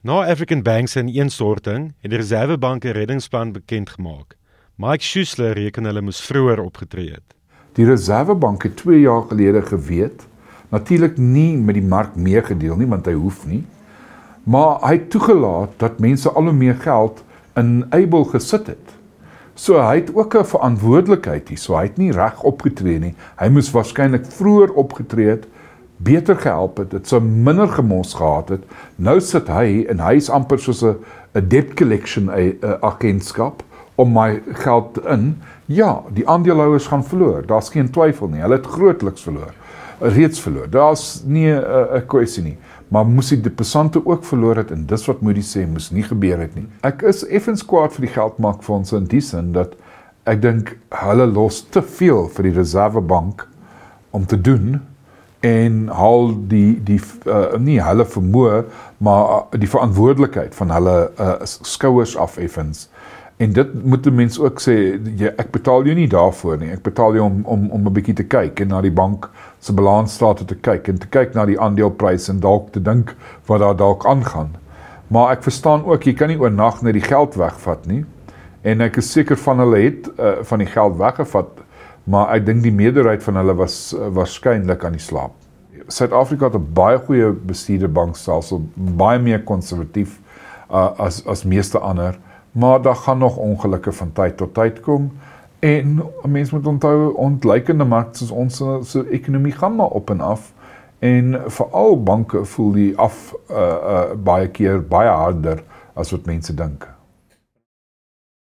Na African Bank se ineenstorting het die Reserwebank 'n reddingsplan bekend gemaak. Mike Schuessler reken hulle moes vroeër opgetree het. Die Reserwebank het 2 jaar gelede geweet, natuurlik nie met die mark meegedeel nie, want hy hoef nie, maar hy het toegelaat dat mense al hoe meer geld in Able gesit het. So hy het ook 'n verantwoordelikheid hier, so hy het nie reg opgetree nie. Hy moes waarskynlik vroeër opgetree het, beter gehelp het, dit sou minder gemors gehad het. Nou sit hy, en hy is amper soos 'n debt collection agentskap, om my geld in. Ja, die aandeelhouers gaan verloor, daar's geen twyfel nie, hulle het grootliks verloor, reeds verloor, daar's nie 'n kwessie nie, maar moes die deposante ook verloor het, en dis wat Moody sê, moes nie gebeur het nie. Ek is effens kwaad vir die geldmarkfondse in die sin, dat ek dink, hulle los te veel vir die Reserwebank om te doen, en haal nie hulle vermoë, maar die verantwoordelikheid van hulle skouers af effens. En dit moet 'n mens ook sê, ek betaal jou nie daarvoor nie, ek betaal jou om 'n bietjie te kyk, en na die bank se balansstate te kyk, en te kyk na die aandeleprys, en dalk te dink wat daar dalk aangaan. Maar ek verstaan ook, jy kan nie oornag net die geld wegvat nie, en ek is seker van hulle het van die geld weggevat, maar ek dink die meerderheid van hulle was waarskynlik aan die slaap. Suid-Afrika het 'n baie goeie bestuurde bankstelsel, baie meer konservatief as meeste ander, maar daar gaan nog ongelukke van tyd tot tyd kom, en 'n mens moet onthou, ontleikende mark soos ons se ekonomie gaan maar op en af, en veral banke voel die af baie keer baie harder as wat mense dink.